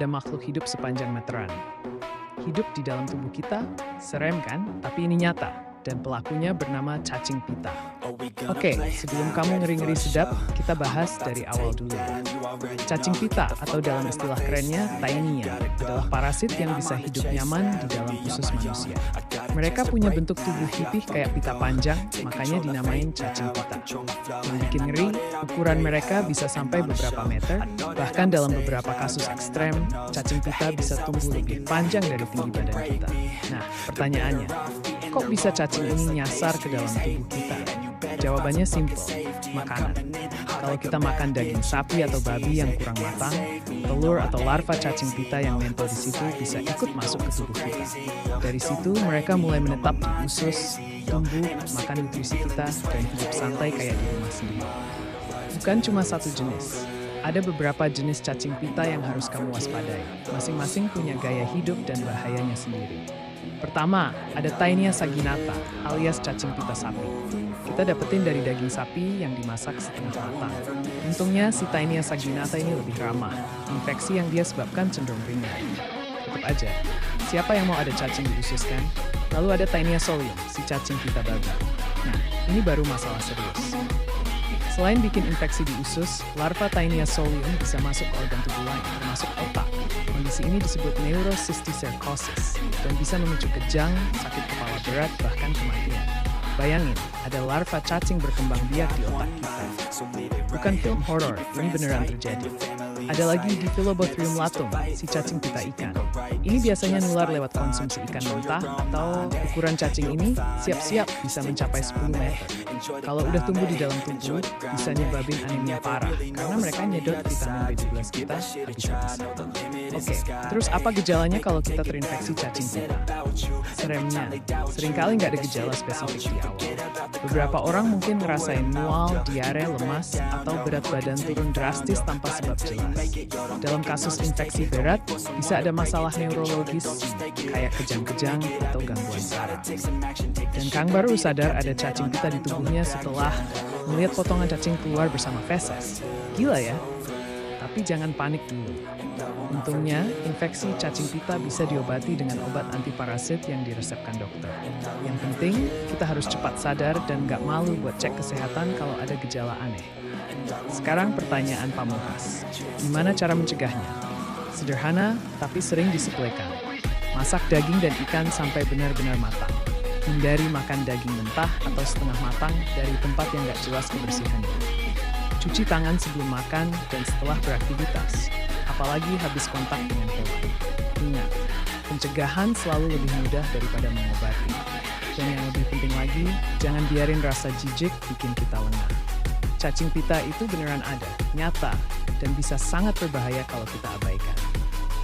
ada makhluk hidup sepanjang meteran. Hidup di dalam tubuh kita, serem kan? Tapi ini nyata, dan pelakunya bernama cacing pita. Oke, sebelum kamu ngeri-ngeri sedap, kita bahas dari awal dulu. Cacing pita, atau dalam istilah kerennya, Taenia, adalah parasit yang bisa hidup nyaman di dalam usus manusia. Mereka punya bentuk tubuh pipih kayak pita panjang, makanya dinamain cacing pita. Yang bikin ngeri, ukuran mereka bisa sampai beberapa meter, bahkan dalam beberapa kasus ekstrem, cacing pita bisa tumbuh lebih panjang dari tinggi badan kita. Nah, pertanyaannya, kok bisa cacing ini nyasar ke dalam tubuh kita? Jawabannya simpel, makanan. Kalau kita makan daging sapi atau babi yang kurang matang, telur atau larva cacing pita yang nempel di situ bisa ikut masuk ke tubuh kita. Dari situ mereka mulai menetap di usus, tumbuh, makan nutrisi kita, dan hidup santai kayak di rumah sendiri. Bukan cuma satu jenis. Ada beberapa jenis cacing pita yang harus kamu waspadai. Masing-masing punya gaya hidup dan bahayanya sendiri. Pertama, ada Taenia saginata, alias cacing pita sapi. Kita dapetin dari daging sapi yang dimasak setengah matang. Untungnya, si Taenia saginata ini lebih ramah. Infeksi yang dia sebabkan cenderung ringan. Tetap aja, siapa yang mau ada cacing di usus kan? Lalu ada Taenia solium, si cacing pita babi. Nah, ini baru masalah serius. Selain bikin infeksi di usus, larva Taenia solium bisa masuk ke organ tubuh lain, termasuk otak. Kondisi ini disebut neurocysticercosis dan bisa memicu kejang, sakit kepala berat, bahkan kematian. Bayangin, ada larva cacing berkembang biak di otak kita. Bukan film horor, ini beneran terjadi. Ada lagi Diphyllobothrium latum, si cacing pita ikan. Ini biasanya nular lewat konsumsi ikan mentah, atau ukuran cacing ini siap-siap bisa mencapai 10 meter. Kalau udah tumbuh di dalam tubuh, bisa nyebabin anemia parah, karena mereka nyedot vitamin B12 kita habis-habisan. Oke, terus apa gejalanya kalau kita terinfeksi cacing pita? Seremnya, seringkali nggak ada gejala spesifik di awal. Beberapa orang mungkin ngerasain mual, diare, lemas, atau berat badan turun drastis tanpa sebab jelas. Dalam kasus infeksi berat, bisa ada masalah neurologis, kayak kejang-kejang atau gangguan saraf. Dan Kang baru sadar ada cacing pita di tubuhnya setelah melihat potongan cacing keluar bersama feses. Gila ya? Tapi jangan panik dulu. Untungnya, infeksi cacing pita bisa diobati dengan obat antiparasit yang diresepkan dokter. Yang penting, kita harus cepat sadar dan nggak malu buat cek kesehatan kalau ada gejala aneh. Sekarang pertanyaan pamungkas. Gimana cara mencegahnya? Sederhana, tapi sering disepelekan. Masak daging dan ikan sampai benar-benar matang. Hindari makan daging mentah atau setengah matang dari tempat yang nggak jelas kebersihannya. Cuci tangan sebelum makan dan setelah beraktivitas, apalagi habis kontak dengan hewan. Ingat, pencegahan selalu lebih mudah daripada mengobati. Dan yang lebih penting lagi, jangan biarin rasa jijik bikin kita lengah. Cacing pita itu beneran ada, nyata, dan bisa sangat berbahaya kalau kita abaikan.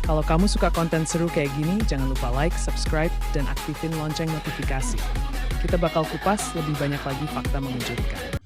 Kalau kamu suka konten seru kayak gini, jangan lupa like, subscribe, dan aktifin lonceng notifikasi. Kita bakal kupas lebih banyak lagi fakta mengejutkan.